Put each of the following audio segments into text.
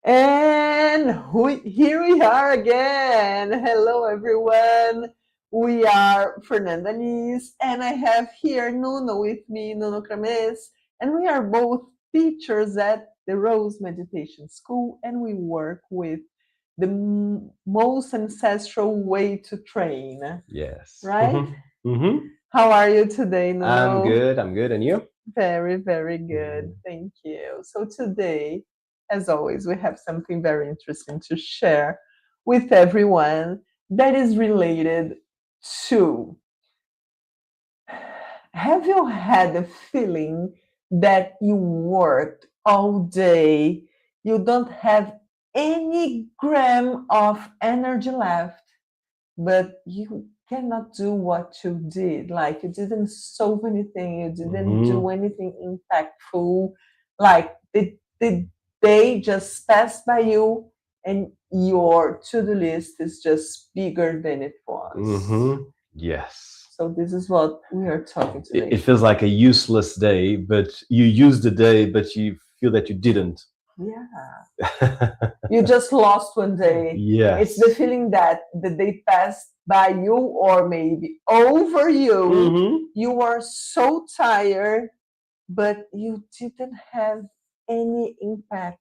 Here we are again. Hello, everyone. We are Fernanda Nis, and I have here Nuno with me, Nuno Crames, and we are both teachers at the Rose Meditation School, and we work with the most ancestral way to train, Yes. right? Mm-hmm. How are you today, I'm Nuno? good. I'm good. And you? Very, very Mm-hmm. good. Thank you. So, today, as always, we have something very interesting to share with everyone that is related to, have you had a feeling that you worked all day, you don't have any gram of energy left, but you cannot do what you did? Like, you didn't solve anything, you didn't Mm-hmm. do anything impactful. Like, the day just passed by you, and your to-do list is just bigger than it was. Mm-hmm. Yes. So this is what we are talking It today. feels like a useless day, but you used the day, but you feel that you didn't. Yeah, you just lost one day. It's the Yes. feeling that the day passed by you or maybe over you. Mm-hmm. You are so tired, but you didn't have any impact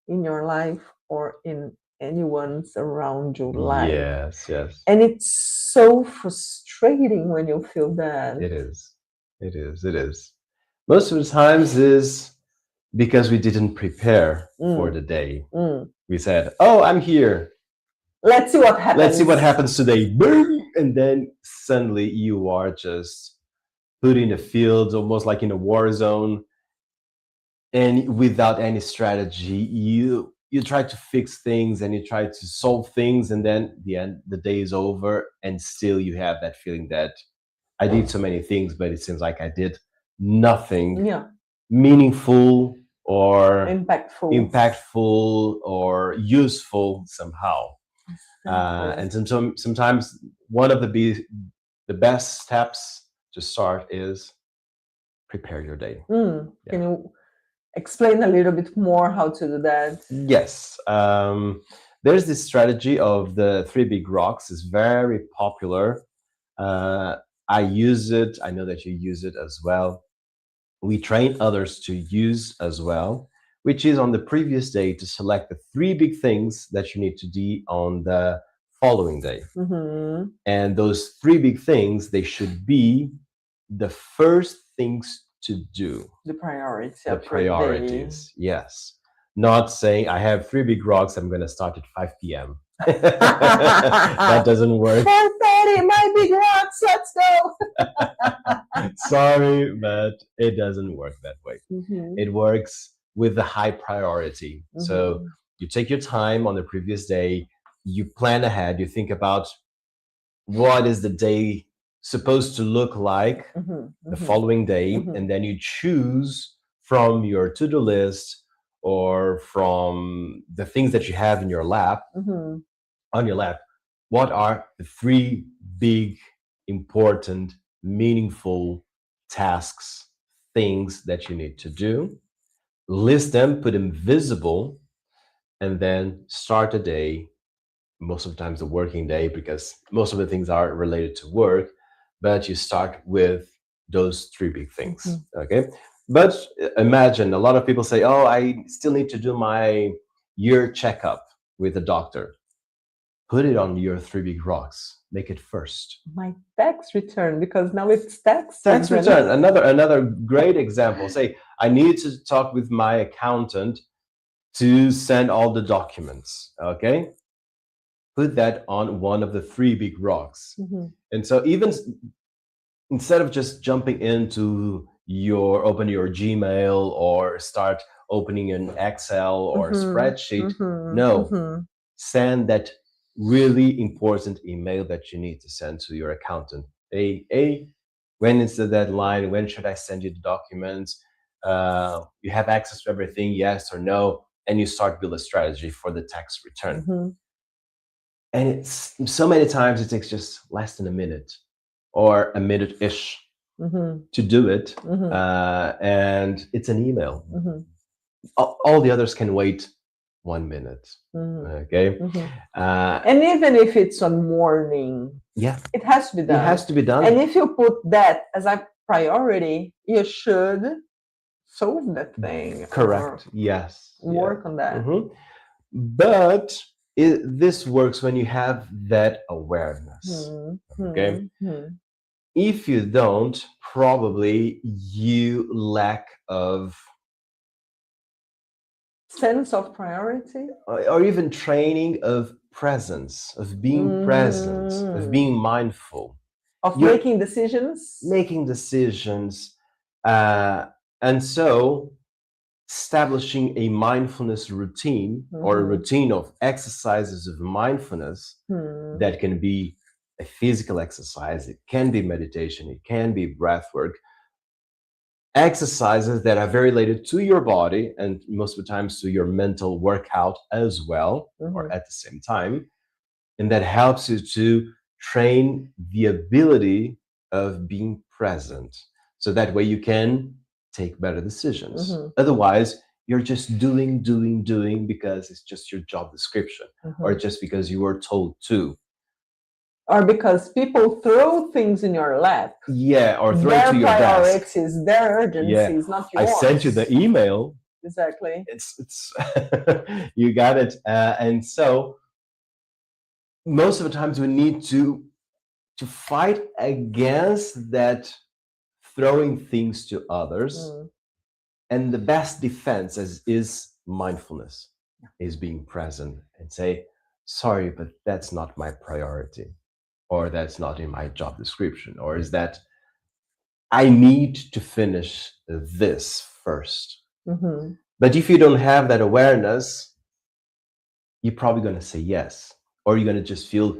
in your life or in anyone's around your life. Yes. Yes. And it's so frustrating when you feel that. It is. It is. It is. Most of the times is because we didn't prepare for Mm, the day. mm. We said, "Oh, I'm here. Let's see what Let's see happens. what happens today." Boom! And then suddenly you are just put in a field, almost like in a war zone, and without any strategy, you try to fix things and you try to solve things, and then the day is over, and still you have that feeling that I did so many things, but it seems like I did nothing Yeah, meaningful or impactful. impactful or useful somehow. Exactly. And sometimes one of the best steps to start is prepare your day. Can Yeah. you explain a little bit more how to do that? Yes. There's this strategy of the three big rocks. It's very popular. Uh, I use it. I know that you use it as well. We train others to use as well, which is on the previous day to select the three big things that you need to do on the following day. Mm-hmm. And those three big things, they should be the first things to do, The priority the of your day. priorities. Yes. Not saying I have three big rocks, I'm going to start at 5 p.m. That doesn't work. 4:30, my big rocks, let's go. Sorry, but it doesn't work that way. Mm-hmm. It works with the high priority. So Mm-hmm. you take your time on the previous day, you plan ahead, you think about what is the day supposed to look like Mm-hmm. the Mm-hmm. following day, Mm-hmm. and then you choose from your to-do list or from the things that you have in your lap Mm-hmm. on your lap, what are the three big, important, meaningful tasks, things that you need to do. List them, put them visible, and then start a day, most of the times the working day, because most of the things are related to work, but you start with those three big Mm-hmm. things. Okay. But imagine a lot of people say, "Oh, I still need to do my year checkup with the doctor." Put it on your three big rocks. Make it first. My tax return, because now it's tax Tax season. return. Another great example. Say, I need to talk with my accountant to send all the documents. Okay, put that on one of the three big rocks. Mm-hmm. And so even instead of just jumping into open your Gmail or start opening an Excel or a Mm-hmm. spreadsheet, Mm-hmm. no, Mm-hmm. send that really important email that you need to send to your accountant. Hey, when is the deadline? When should I send you the documents? You have access to everything, yes or no? And you start build a strategy for the tax return. Mm-hmm. And it's so many times it takes just less than a minute or a minute ish Mm-hmm. to do it. Mm-hmm. And it's an email. Mm-hmm. All the others can wait 1 minute. Mhm. Okay. Mhm. Uh, And even if it's on morning, yeah, it has to be it done. has to be done. And if you put that as a priority, you should solve that thing. Correct. Yes. Or work on that. Mhm. But this works when you have that awareness. Okay. Mhm. If you don't, probably you lack of Sense of priority. or even training of presence, of being present, of being mindful, Of You're making decisions. making decisions, and so establishing a mindfulness routine or a routine of exercises of mindfulness that can be a physical exercise, it can be meditation, it can be breath work, exercises that are very related to your body and most of the times to your mental workout as well, or at the same time. And that helps you to train the ability of being present. So that way you can take better decisions. Otherwise, you're just doing because it's just your job description or just because you were told to. Or because people throw things in your lap. Yeah, or throw Their to your desk. priorities, their urgencies, not I yours. sent you the email. Exactly. It's you got it. And so most of the times we need to fight against that throwing things to others. And the best defense is mindfulness, is being present and say, sorry, but that's not my priority, or that's not in my job description, or is that I need to finish this first. But if you don't have that awareness, you're probably going to say yes, or you're going to just feel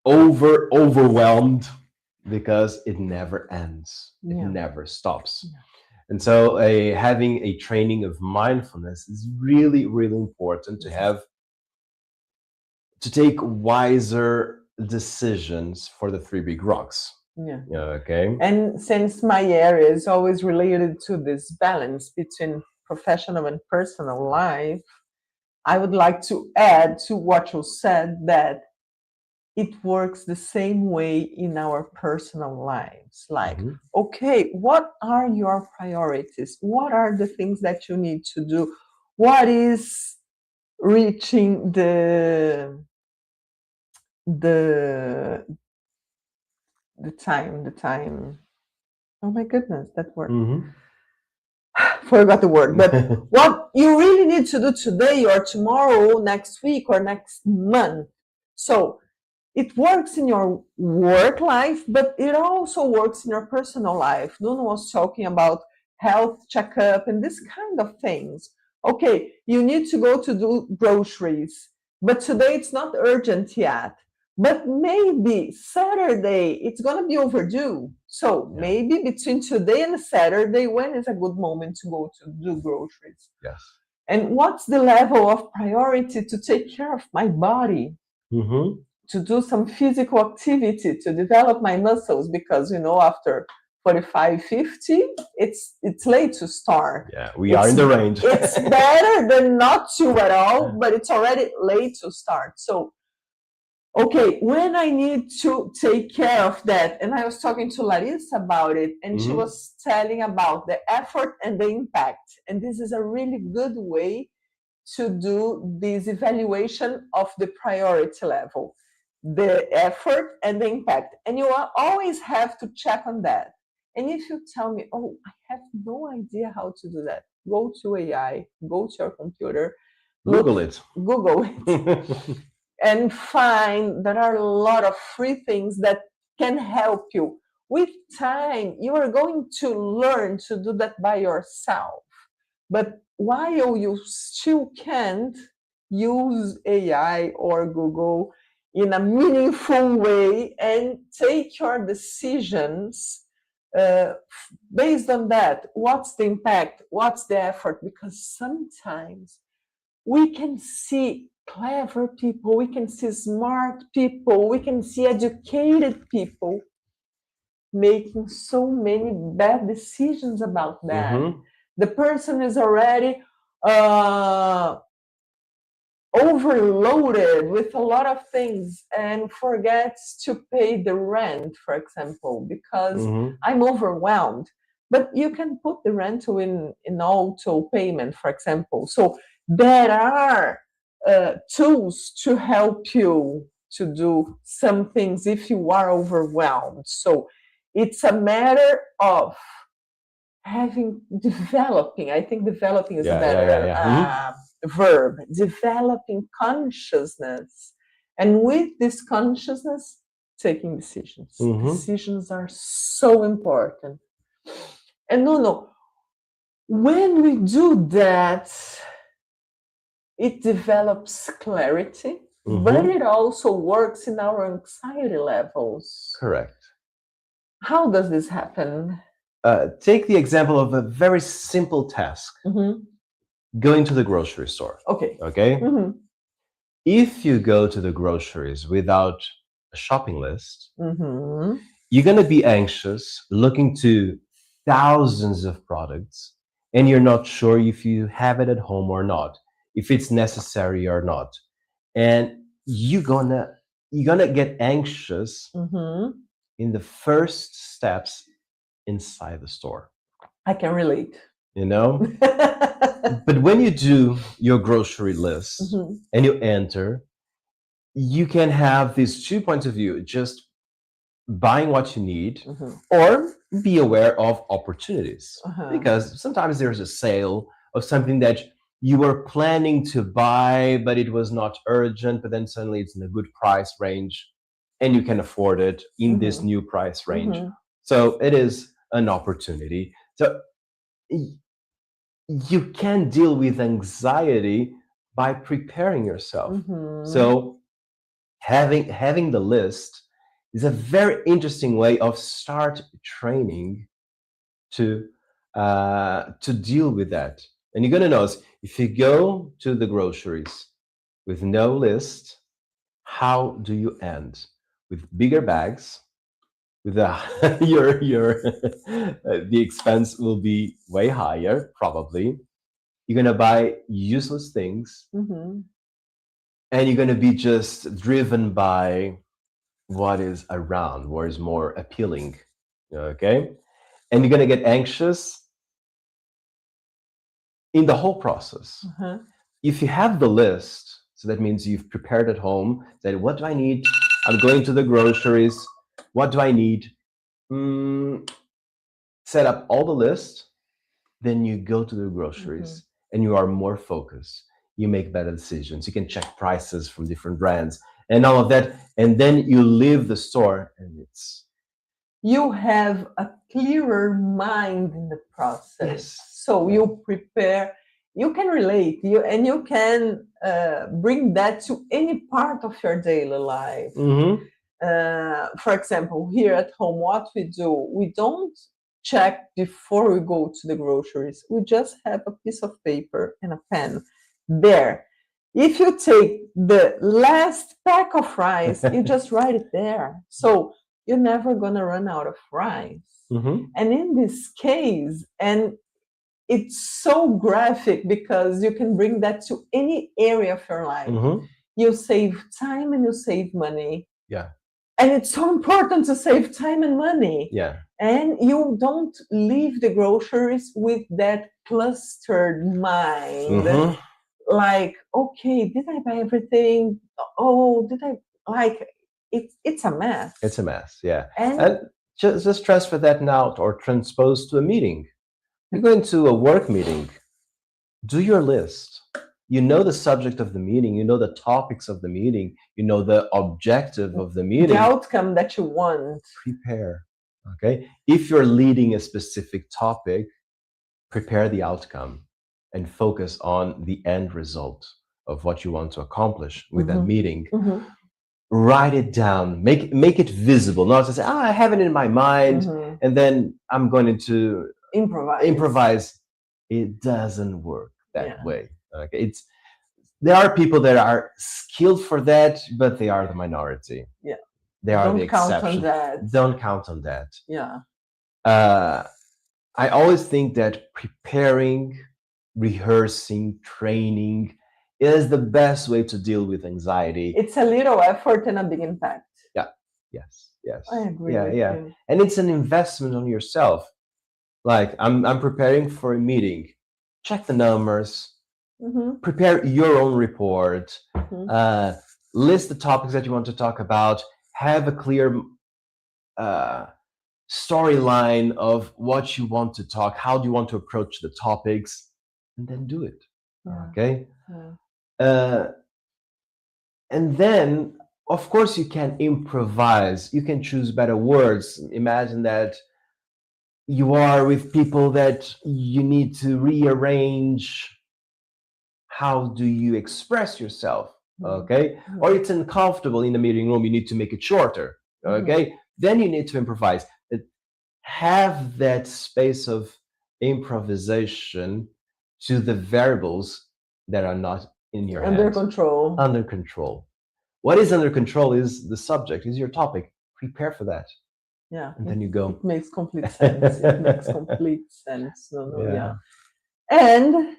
overwhelmed because it never ends. It never stops. And so having a training of mindfulness is really, really important to take wiser decisions for the three big rocks. Okay. And since my area is always related to this balance between professional and personal life, I would like to add to what you said that it works the same way in our personal lives. Like, okay, what are your priorities? What are the things that you need to do? What is reaching the time? Oh my goodness, that word. Forgot the word. But what you really need to do today or tomorrow, next week or next month. So it works in your work life, but it also works in your personal life. Nuno was talking about health checkup and this kind of things. Okay, you need to go to do groceries, but today it's not urgent yet. But maybe Saturday it's going to be overdue. So maybe between today and Saturday, when is a good moment to go to do groceries? Yes. And what's the level of priority to take care of my body? To do some physical activity, to develop my muscles, because after 45, 50, it's late to start. Yeah, we are in the range. It's better than not to at all, but it's already late to start. So, okay, when I need to take care of that, and I was talking to Larissa about it, and she was telling about the effort and the impact. And this is a really good way to do this evaluation of the priority level, the effort and the impact. And you always have to check on that. And if you tell me, oh, I have no idea how to do that, go to AI, go to your computer, Google it. And find there are a lot of free things that can help you. With time, you are going to learn to do that by yourself. But while you still can't use AI or Google in a meaningful way and take your decisions based on that, what's the impact, what's the effort? Because sometimes we can see clever people, we can see smart people, we can see educated people making so many bad decisions about that. The person is already overloaded with a lot of things and forgets to pay the rent, for example, because Mhm. I'm overwhelmed. But you can put the rental in auto payment, for example. So there are tools to help you to do some things if you are overwhelmed. So it's a matter of having developing. I think developing is a better Yeah. Mhm. verb. Developing consciousness, and with this consciousness, taking decisions. Mhm. Decisions are so important. And no, when we do that, it develops clarity, but Mhm. it also works in our anxiety levels. Correct. How does this happen? Take the example of a very simple task: Mhm. going to the grocery store. Okay. Okay. Mhm. If you go to the groceries without a shopping list, Mhm. you're going to be anxious, looking to thousands of products, and you're not sure if you have it at home or not, if it's necessary or not. And you're gonna get anxious Mhm. in the first steps inside the store, I can relate. you know? But when you do your grocery list Mhm. and you enter, you can have these 2 points of view: just buying what you need, Mhm. or be aware of opportunities. Uh-huh. Because sometimes there's a sale of something that you were planning to buy, but it was not urgent, but then suddenly it's in a good price range and you can afford it in this Mhm. new price range. Mhm. So it is an opportunity. So you can deal with anxiety by preparing yourself. Mhm. So having the list is a very interesting way of start training to deal with that. And you're gonna notice, if you go to the groceries with no list, how do you end? With bigger bags, with your the expense will be way higher, probably. You're gonna buy useless things, Mhm. and you're gonna be just driven by what is around, what is more appealing. Okay? And you're gonna get anxious in the whole process. Uh-huh. If you have the list, so that means you've prepared at home, that what do I need? I'm going to the groceries. What do I need? Mm, set up all the list. Then you go to the groceries and you are more focused. You make better decisions. You can check prices from different brands and all of that. And then you leave the store and it's, You have a clearer mind in the process. yes. So you prepare, you can relate, and you can bring that to any part of your daily life. Mm-hmm. For example, here at home, what we do, we don't check before we go to the groceries. We just have a piece of paper and a pen there. If you take the last pack of rice, you just write it there. So you're never going to run out of rice. Mm-hmm. And in this case, and it's so graphic because you can bring that to any area of your life. Mm-hmm. You save time and you save money. Yeah. And it's so important to save time and money. Yeah. And you don't leave the groceries with that clustered mind. Mm-hmm. Like, okay, did I buy everything? Oh, did I like it's a mess. It's a mess, yeah. And And just transfer that now or transpose to a meeting. You're going to a work meeting, do your list. You know the subject of the meeting, you know the topics of the meeting, you know the objective of the the meeting. outcome that you want. Prepare. Okay. If you're leading a specific topic, prepare the outcome and focus on the end result of what you want to accomplish with that meeting. Mhm. Write it down, make it visible, not to say, I have it in my mind, Mhm. and then I'm going to Improvise. It doesn't work that Yeah. way. Okay, there are people that are skilled for that, but they are the minority. Yeah. They are the Don't count on exception. that. Don't count on that. Yeah. I always think that preparing, rehearsing, training is the best way to deal with anxiety. It's a little effort and a big impact. Yeah. Yes. Yes. I agree Yeah. with Yeah. you. And it's an investment on yourself. Like I'm preparing for a meeting. Check the numbers. Mm-hmm. Prepare your own report. Mm-hmm. List the topics that you want to talk about. Have a clear storyline of what you want to talk. How do you want to approach the topics, and then do it. Yeah. Okay. Yeah. And then, of course, you can improvise. You can choose better words. Imagine that you are with people that you need to rearrange. How do you express yourself? Okay. Or it's uncomfortable in the meeting room. You need to make it shorter. Okay. Then you need to improvise. Have that space of improvisation to the variables that are not in your Under hands. control. Under control. What is under control is the subject, is your topic. Prepare for that. Yeah. And then you go. It makes complete sense. It makes complete sense. Yeah. And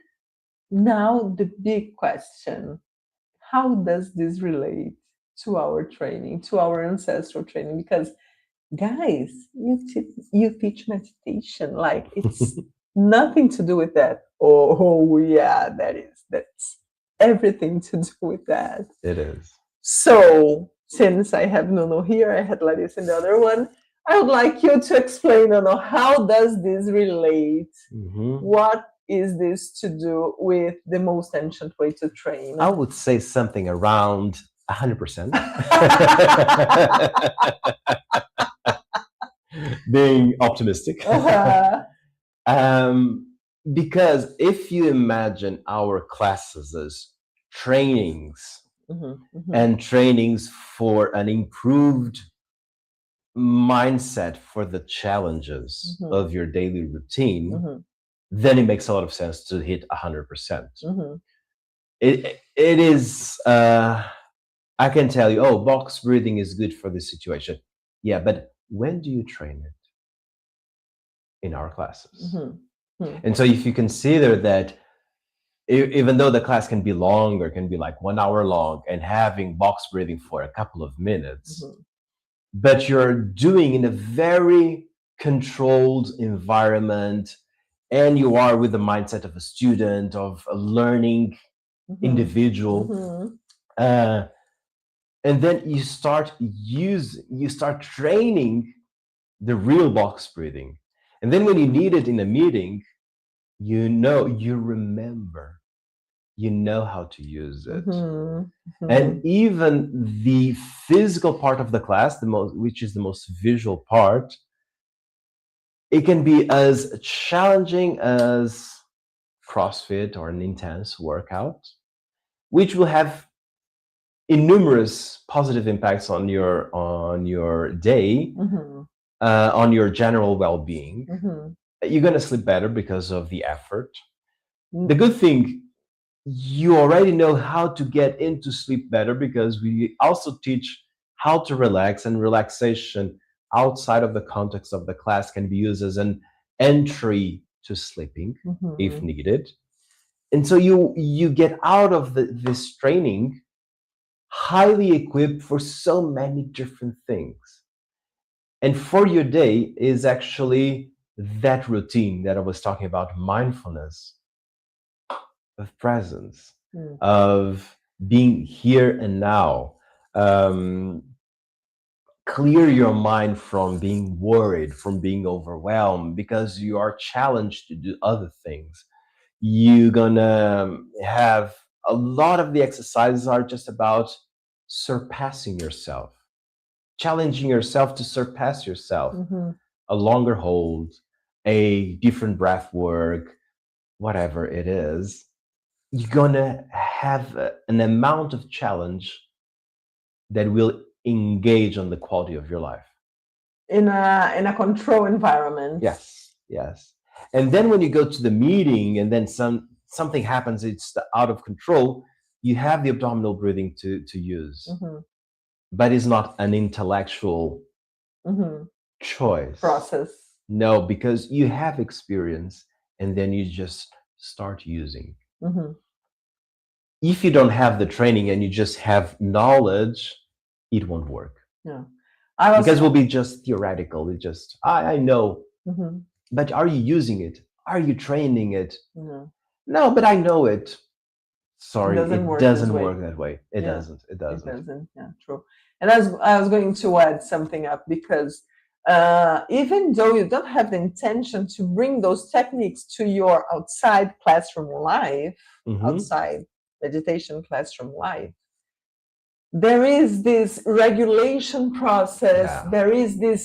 now the big question: how does this relate to our training, to our ancestral training? Because guys, you teach meditation, like it's nothing to do with that. Oh yeah, that's everything to do with that. It is. So since I have Nuno here, I had Larissa in the other one. I would like you to explain, Nuno, how does this relate? What is this to do with the most ancient way to train? I would say something around 100%. Being optimistic. Because if you imagine our classes as trainings and trainings for an improved mindset for the challenges of your daily routine, then it makes a lot of sense to hit 100%. It is, I can tell you, oh, box breathing is good for this situation. Yeah, but when do you train it? In our classes. And so if you consider that even though the class can be long or can be like 1 hour long and having box breathing for a couple of minutes, but you're doing in a very controlled environment and you are with the mindset of a student, of a learning individual, and then you start training the real box breathing. And then when you need it in a meeting, you remember, you know how to use it. And even the physical part of the class, which is the most visual part, it can be as challenging as CrossFit or an intense workout, which will have innumerous positive impacts on your day, on your general well-being. You're going to sleep better because of the effort. The good thing, you already know how to get into sleep better because we also teach how to relax, and relaxation outside of the context of the class can be used as an entry to sleeping if needed. And so you get out of this training highly equipped for so many different things. And for your day is actually that routine that I was talking about, mindfulness, of presence, of being here and now. Clear your mind from being worried, from being overwhelmed, because you are challenged to do other things. You're gonna have a lot of the exercises are just about surpassing yourself, challenging yourself to surpass yourself. A longer hold, a different breath work, whatever it is, you're gonna have an amount of challenge that will engage on the quality of your life in a control environment. Yes. And then when you go to the meeting and then something happens, it's out of control, you have the abdominal breathing to use, but it's not an intellectual choice process. No, because you have experience and then you just start using. if you don't have the training and you just have knowledge, it won't work. Yeah. I was, Because it will be just theoretical. It just, I know, Mhm. but are you using it? Are you training it? No, No, but I know it. Sorry, doesn't it work this doesn't way. work that way. It Yeah. doesn't. It It doesn't. doesn't. Yeah, true. And I was going to add something up because even though you don't have the intention to bring those techniques to your outside classroom life, Mhm. outside meditation classroom life, there is this regulation process, Yeah. there is this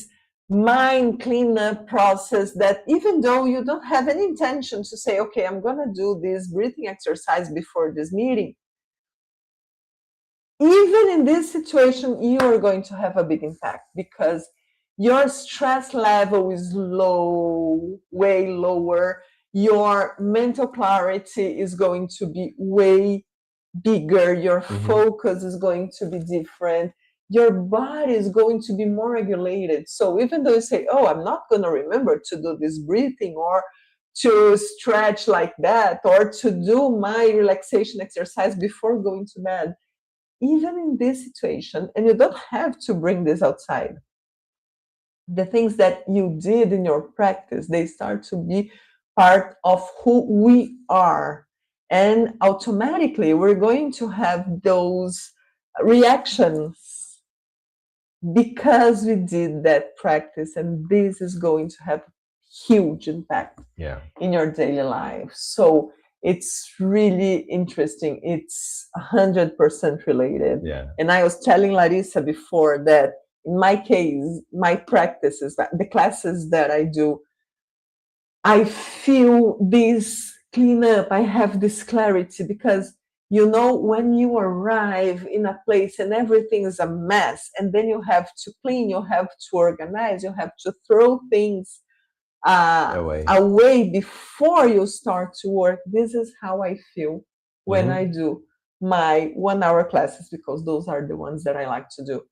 mind cleanup process that even though you don't have any intention to say, okay, I'm going to do this breathing exercise before this meeting, even in this situation, you are going to have a big impact because your stress level is low, way lower. Your mental clarity is going to be way bigger. Your focus is going to be different. Your body is going to be more regulated. So even though you say, oh, I'm not going to remember to do this breathing or to stretch like that or to do my relaxation exercise before going to bed, even in this situation, and you don't have to bring this outside, the things that you did in your practice, they start to be part of who we are. And automatically, we're going to have those reactions because we did that practice. And this is going to have huge impact Yeah. in your daily life. So it's really interesting. It's 100% related. Yeah. And I was telling Larissa before that in my case, my practices, the classes that I do, I feel this cleanup. I have this clarity because you know when you arrive in a place and everything is a mess, and then you have to clean, you have to organize, you have to throw things away before you start to work. This is how I feel when I do my 1 hour classes because those are the ones that I like to do.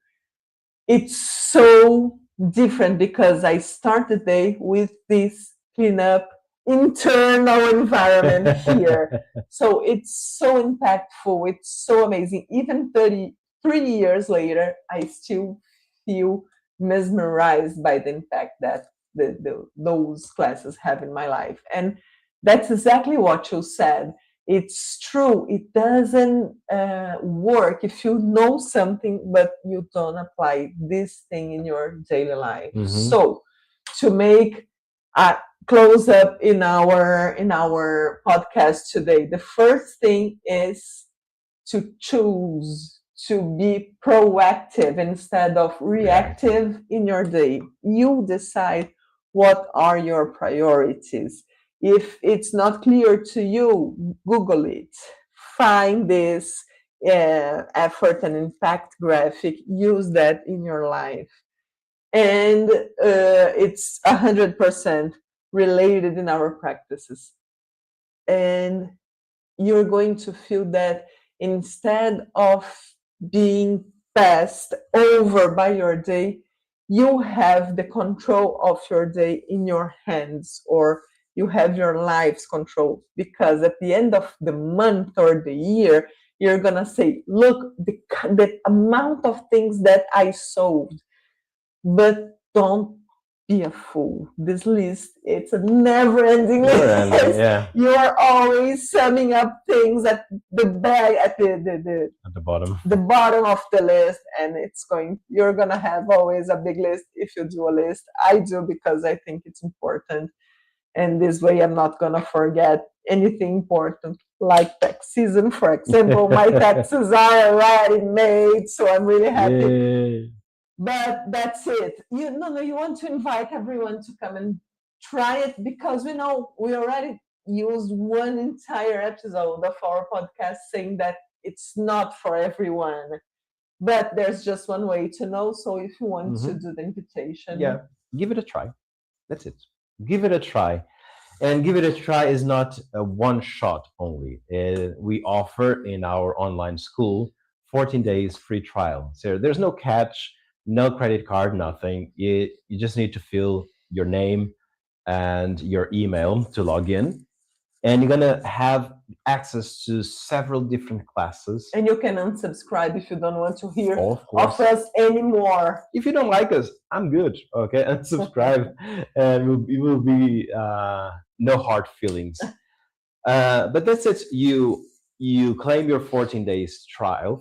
It's so different because I start the day with this cleanup internal environment here. So it's so impactful. It's so amazing. Even 33 years later, I still feel mesmerized by the impact that those classes have in my life. And that's exactly what you said. It's true. It doesn't work if you know something, but you don't apply this thing in your daily life. So to make a close up in our podcast today, the first thing is to choose to be proactive instead of reactive in your day. You decide what are your priorities. If it's not clear to you, Google it. Find this effort and impact graphic. Use that in your life. And it's 100% related in our practices. And you're going to feel that instead of being passed over by your day, you have the control of your day in your hands, or you have your life's control. Because at the end of the month or the year, you're going to say, look, the amount of things that I solved. But don't be a fool. This list, it's a never-ending list. You are always summing up things at the bag, at the bottom of the list, and you're gonna have always a big list if you do a list. I do because I think it's important, and this way I'm not gonna forget anything important, like tax season, for example. My taxes are already made, so I'm really happy. But that's it. You want to invite everyone to come and try it, because we know we already used one entire episode of our podcast saying that it's not for everyone. But there's just one way to know. So if you want to do the invitation, give it a try. That's it. Give it a try. And give it a try is not a one shot only. We offer in our online school 14 days free trial. So there's no catch, no credit card, nothing. You just need to fill your name and your email to log in. And you're gonna have access to several different classes. And you can unsubscribe if you don't want to hear Of course. of us anymore. If you don't like us, I'm good. Okay, unsubscribe, and it will be no hard feelings. But that's it. You claim your 14 days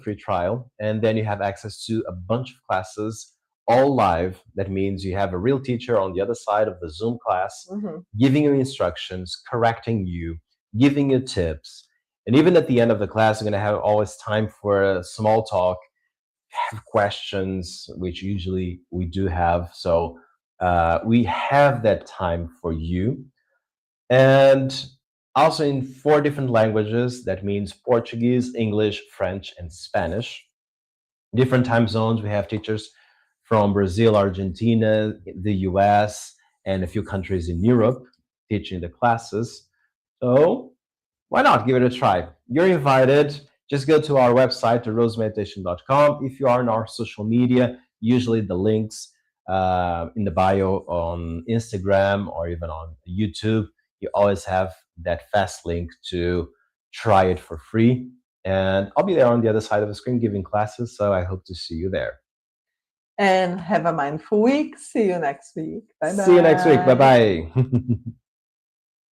free trial, and then you have access to a bunch of classes, all live. That means you have a real teacher on the other side of the Zoom class, giving you instructions, correcting you, giving you tips. And even at the end of the class, you're going to have always time for a small talk, have questions, which usually we do have. So we have that time for you. And also in 4 different languages. That means Portuguese, English, French, and Spanish. Different time zones. We have teachers from Brazil, Argentina, the US, and a few countries in Europe teaching the classes. So why not give it a try? You're invited. Just go to our website, rosemeditation.com. If you are on our social media, usually the links in the bio on Instagram or even on YouTube, you always have that fast link to try it for free. And I'll be there on the other side of the screen giving classes, so I hope to see you there. And have a mindful week. See you next week. Bye bye. See you next week. Bye bye.